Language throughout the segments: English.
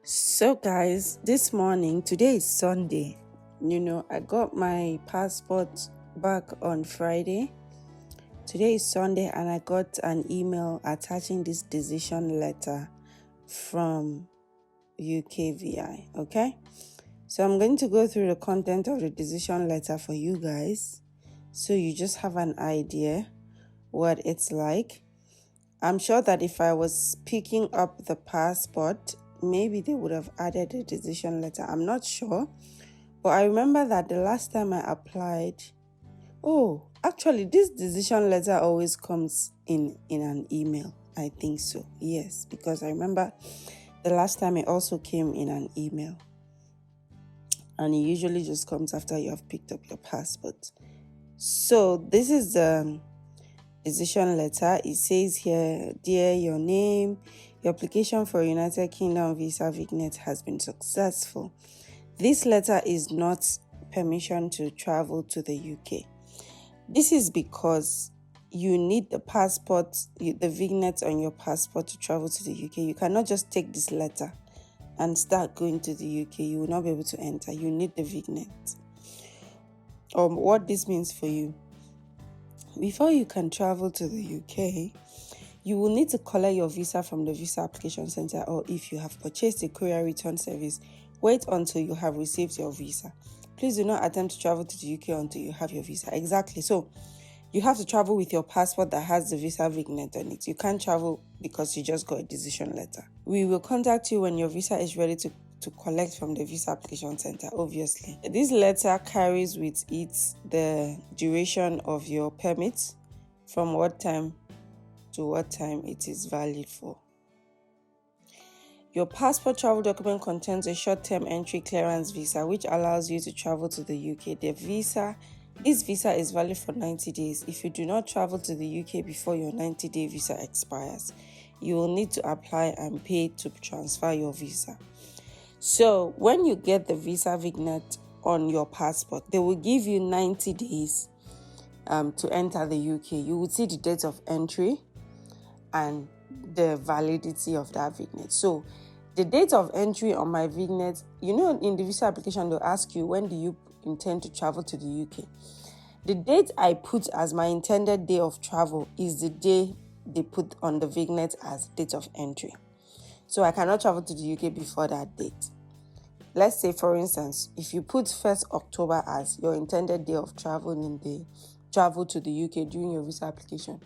So guys, this morning, today is Sunday. I got my passport back on Friday. Today is Sunday and I got an email attaching this decision letter from UKVI, okay? So I'm going to go through the content of the decision letter for you guys so you just have an idea what it's like. I'm sure that if I was picking up the passport, maybe they would have added a decision letter. I'm not sure. But I remember that the last time I applied, actually this decision letter always comes in an email. I think so. Yes, because I remember the last time it also came in an email. And it usually just comes after you have picked up your passport. So this is the decision letter. It says here, dear, your name, your application for United Kingdom visa Vignet has been successful. This letter is not permission to travel to the UK. This is because you need the passport, the Vignet on your passport to travel to the UK. You cannot just take this letter and start going to the UK. You will not be able to enter. You need the Vignet. What this means for you, before you can travel to the UK, you will need to collect your visa from the visa application center, or if you have purchased a courier return service, wait until you have received your visa. Please do not attempt to travel to the UK until you have your visa. Exactly. So you have to travel with your passport that has the visa Vignet on it. You can't travel because you just got a decision letter. We will contact you when your visa is ready to collect from the visa application center, obviously. This letter carries with it the duration of your permit, from what time to what time it is valid for. Your passport travel document contains a short-term entry clearance visa, which allows you to travel to the UK. This visa is valid for 90 days. If you do not travel to the UK before your 90-day visa expires, you will need to apply and pay to transfer your visa. So when you get the visa Vignet on your passport, they will give you 90 days to enter the UK. You will see the date of entry and the validity of that Vignet. So the date of entry on my Vignet, in the visa application, they'll ask you, when do you intend to travel to the UK? The date I put as my intended day of travel is the day they put on the Vignet as date of entry. So I cannot travel to the UK before that date. Let's say, for instance, if you put 1st October as your intended day of travel to the UK during your visa application,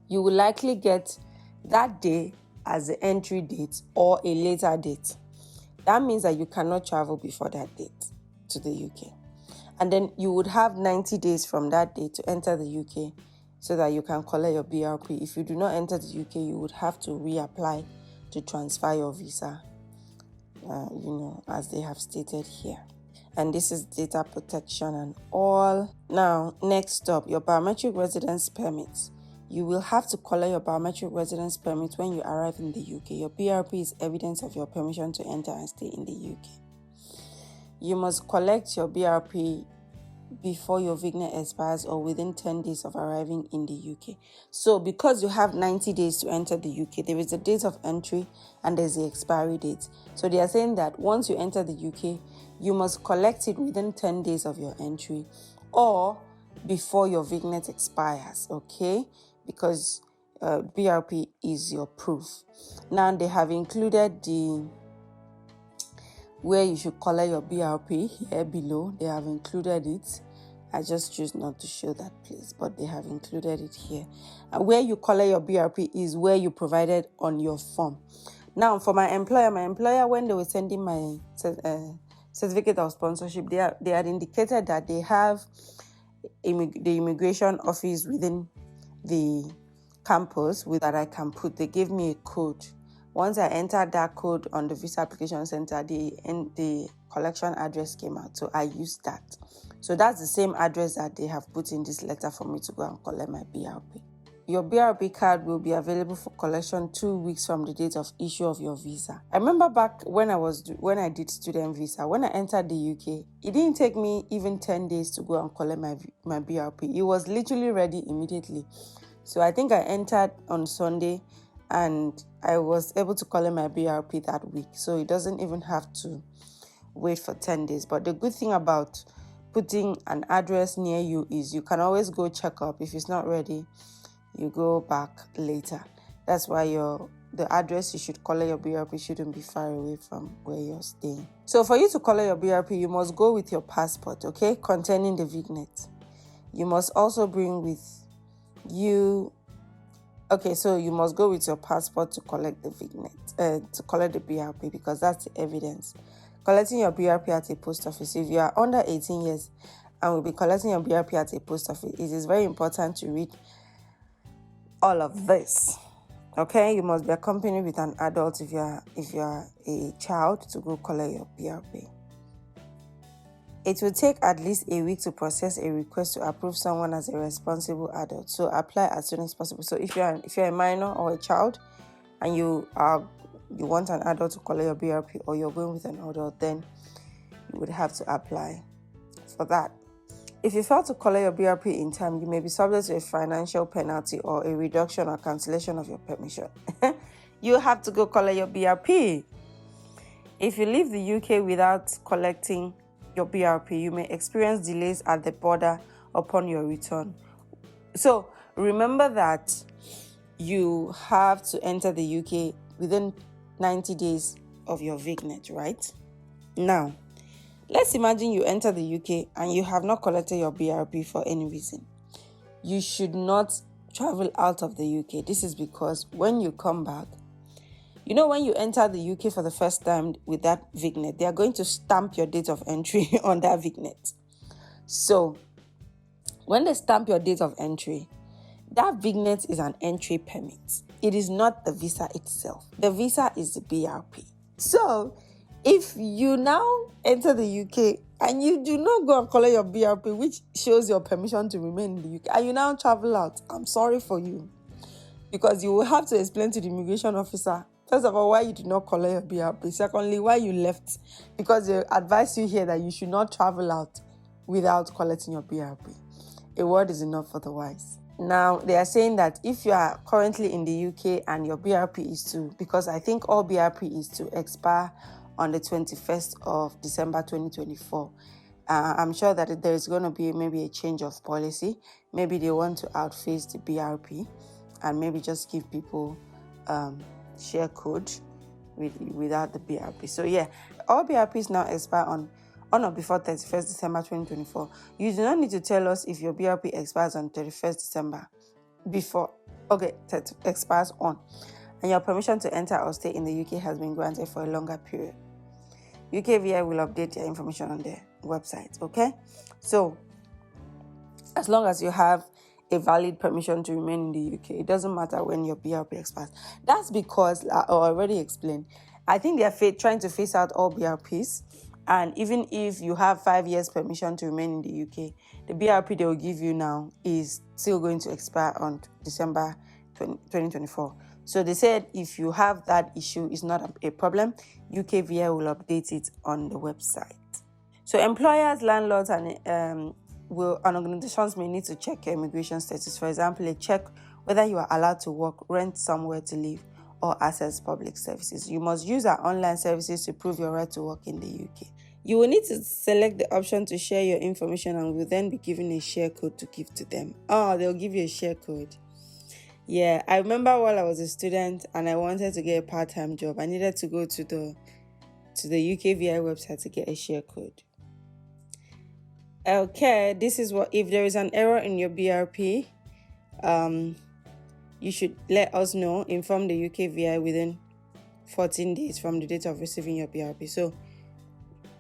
you will likely get that day as the entry date or a later date. That means that you cannot travel before that date to the UK. And then you would have 90 days from that day to enter the UK so that you can collect your BRP. If you do not enter the UK, you would have to reapply to transfer your visa, as they have stated here. And this is data protection and all. Now, next up, your biometric residence permit. You will have to collect your biometric residence permit when you arrive in the UK. Your BRP is evidence of your permission to enter and stay in the UK. You must collect your BRP before your Vignet expires or within 10 days of arriving in the UK. So because you have 90 days to enter the UK, there is a date of entry and there's the expiry date. So they are saying that once you enter the UK, you must collect it within 10 days of your entry or before your Vignet expires, okay? Because BRP is your proof. Now they have included where you should collect your BRP here below. They have included it. I just choose not to show that place, but they have included it here. And where you collect your BRP is where you provided on your form. Now, for my employer, when they were sending my certificate of sponsorship, they had indicated that they have the immigration office within the campus that I can put. They gave me a code. Once I entered that code on the visa application center, the collection address came out. So I used that. So that's the same address that they have put in this letter for me to go and collect my BRP. Your BRP card will be available for collection 2 weeks from the date of issue of your visa. I remember back when I did student visa, when I entered the UK, it didn't take me even 10 days to go and collect my BRP. It was literally ready immediately. So I think I entered on Sunday and I was able to collect my BRP that week. So it doesn't even have to wait for 10 days. But the good thing about putting an address near you is you can always go check up. If it's not ready, you go back later. That's why the address you should collect your BRP shouldn't be far away from where you're staying. So for you to collect your BRP, you must go with your passport, okay, containing the vignet. You must also bring with you, okay, so you must go with your passport to collect the vignet, to collect the BRP, because that's the evidence. Collecting your BRP at a post office. If you are under 18 years and will be collecting your BRP at a post office, it is very important to read all of this. Okay, you must be accompanied with an adult if you are a child to go collect your BRP. It will take at least a week to process a request to approve someone as a responsible adult. So apply as soon as possible. So if you're a minor or a child and you want an adult to collect your BRP, or you're going with an adult, then you would have to apply for that. If you fail to collect your BRP in time, you may be subject to a financial penalty or a reduction or cancellation of your permission. You have to go collect your BRP. If you leave the UK without collecting your BRP, you may experience delays at the border upon your return. So remember that you have to enter the UK within 90 days of your vignet, right? Now, let's imagine you enter the UK and you have not collected your BRP for any reason. You should not travel out of the UK. This is because when you come back, when you enter the UK for the first time with that vignet, they are going to stamp your date of entry on that vignet. So, when they stamp your date of entry, that vignet is an entry permit. It is not the visa itself. The visa is the BRP. So, if you now enter the UK and you do not go and collect your BRP, which shows your permission to remain in the UK, and you now travel out, I'm sorry for you. Because you will have to explain to the immigration officer, first of all, why you did not collect your BRP. Secondly, why you left. Because they advise you here that you should not travel out without collecting your BRP. A word is enough for the wise. Now, they are saying that if you are currently in the UK and your BRP is to, because I think all BRP is to expire on the 21st of December 2024. I'm sure that there is going to be maybe a change of policy. Maybe they want to outphase the BRP and maybe just give people share code without the BRP. So yeah, all BRPs now expire on or before 31st December 2024. You do not need to tell us if your BRP expires on 31st December expires on, and your permission to enter or stay in the UK has been granted for a longer period. UKVI will update their information on their website, okay? So, as long as you have a valid permission to remain in the UK, it doesn't matter when your BRP expires. That's because, I already explained, I think they are trying to phase out all BRPs. And even if you have 5 years permission to remain in the UK, the BRP they will give you now is still going to expire on December 2024. So they said if you have that issue, it's not a problem. UKVI will update it on the website. So employers, landlords, and organizations may need to check your immigration status. For example, they check whether you are allowed to work, rent somewhere to live, or access public services. You must use our online services to prove your right to work in the UK. You will need to select the option to share your information and will then be given a share code to give to them. Oh, they'll give you a share code. Yeah, I remember while I was a student and I wanted to get a part-time job, I needed to go to the UKVI website to get a share code. Okay, this is what, if there is an error in your BRP, you should let us know, inform the UKVI within 14 days from the date of receiving your BRP. So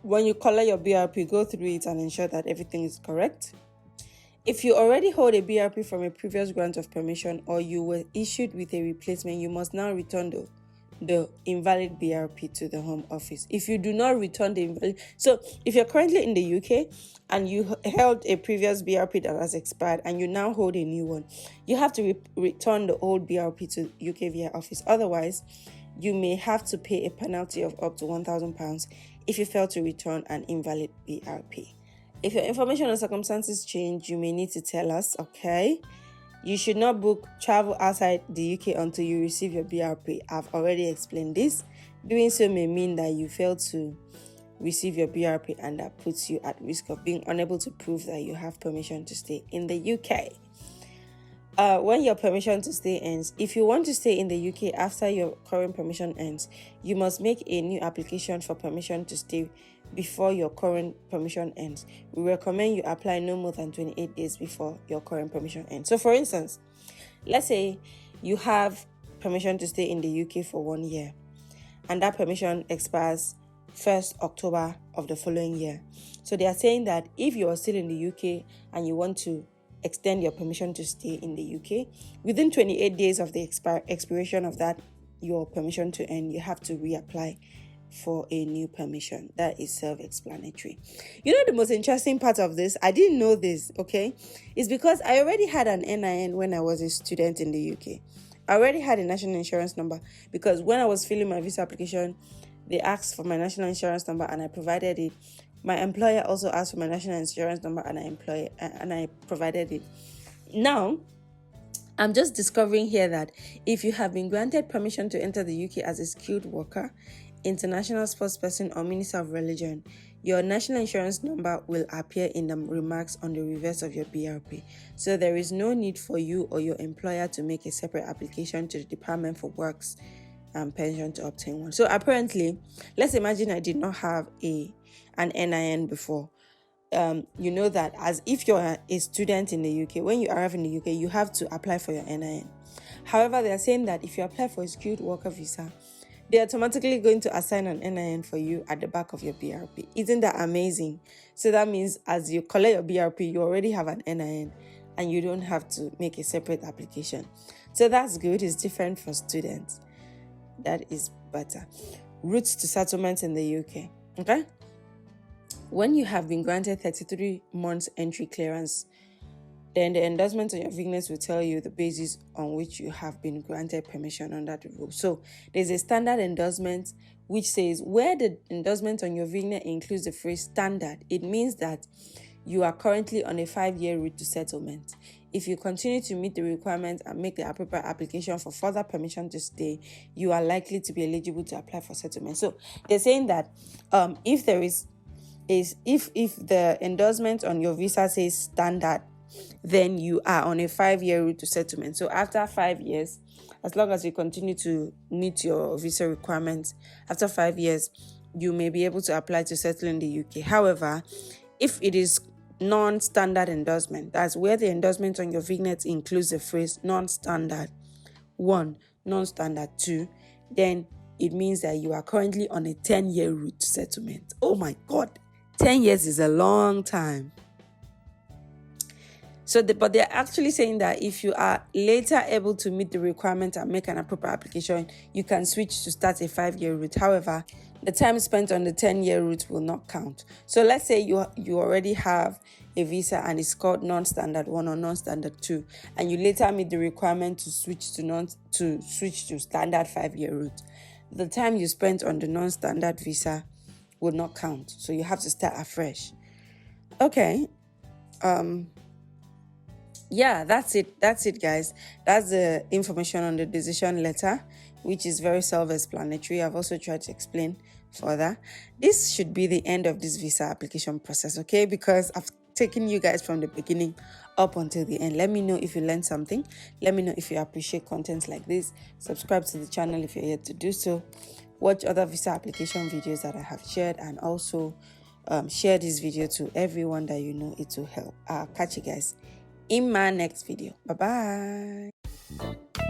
when you collect your BRP, go through it and ensure that everything is correct. If you already hold a BRP from a previous grant of permission or you were issued with a replacement, you must now return the invalid BRP to the Home Office. If you do not return the invalid... So if you're currently in the UK and you held a previous BRP that has expired and you now hold a new one, you have to return the old BRP to UKVI office. Otherwise, you may have to pay a penalty of up to £1,000 if you fail to return an invalid BRP. If your information or circumstances change, you may need to tell us, okay? You should not book travel outside the UK until you receive your BRP. I've already explained this. Doing so may mean that you fail to receive your BRP, and that puts you at risk of being unable to prove that you have permission to stay in the UK. When your permission to stay ends, if you want to stay in the UK after your current permission ends, you must make a new application for permission to stay before your current permission ends. We recommend you apply no more than 28 days before your current permission ends. So for instance, let's say you have permission to stay in the UK for 1 year, and that permission expires 1st October of the following year. So they are saying that if you are still in the UK and you want to extend your permission to stay in the UK, within 28 days of the expiration of that, your permission to end, you have to reapply for a new permission. That is self-explanatory. You know, the most interesting part of this, I didn't know this, okay, is because I already had an NIN when I was a student in the UK. I already had a national insurance number, because when I was filling my visa application, they asked for my national insurance number and I provided it. My employer also asked for my national insurance number and I provided it. Now, I'm just discovering here that if you have been granted permission to enter the UK as a skilled worker, international sports person, or minister of religion, your national insurance number will appear in the remarks on the reverse of your BRP. So there is no need for you or your employer to make a separate application to the Department for Works and Pension to obtain one. So apparently, let's imagine I did not have an NIN before. You know that as if you're a student in the UK, when you arrive in the UK, you have to apply for your NIN. However, they are saying that if you apply for a skilled worker visa, they're automatically going to assign an NIN for you at the back of your BRP. Isn't that amazing? So that means as you collect your BRP, you already have an NIN and you don't have to make a separate application. So that's good. It's different for students. That is better. Routes to settlement in the UK. Okay? When you have been granted 33 months entry clearance, then the endorsement on your vignet will tell you the basis on which you have been granted permission under the rule. So there's a standard endorsement which says where the endorsement on your vignet includes the phrase standard, it means that you are currently on a 5-year route to settlement. If you continue to meet the requirements and make the appropriate application for further permission to stay, you are likely to be eligible to apply for settlement. So they're saying that if the endorsement on your visa says standard, then you are on a 5-year route to settlement. So after 5 years, as long as you continue to meet your visa requirements, after 5 years, you may be able to apply to settle in the UK. However, if it is non-standard endorsement, that's where the endorsement on your vignet includes the phrase non-standard 1, non-standard 2, then it means that you are currently on a 10-year route to settlement. Oh my God, 10 years is a long time. But they're actually saying that if you are later able to meet the requirement and make an appropriate application, you can switch to start a 5-year route. However, the time spent on the 10-year route will not count. So let's say you already have a visa and it's called non-standard 1 or non-standard 2, and you later meet the requirement to switch to standard 5-year route. The time you spent on the non-standard visa will not count. So you have to start afresh. Okay. Yeah, that's it, guys. That's the information on the decision letter, which is very self-explanatory. I've also tried to explain further. This should be the end of this visa application process, okay? Because I've taken you guys from the beginning up until the end. Let me know if you learned something. Let me know if you appreciate content like this. Subscribe to the channel if you're yet to do so. Watch other visa application videos that I have shared, and also share this video to everyone that you know it will help. I'll catch you guys in my next video. Bye bye.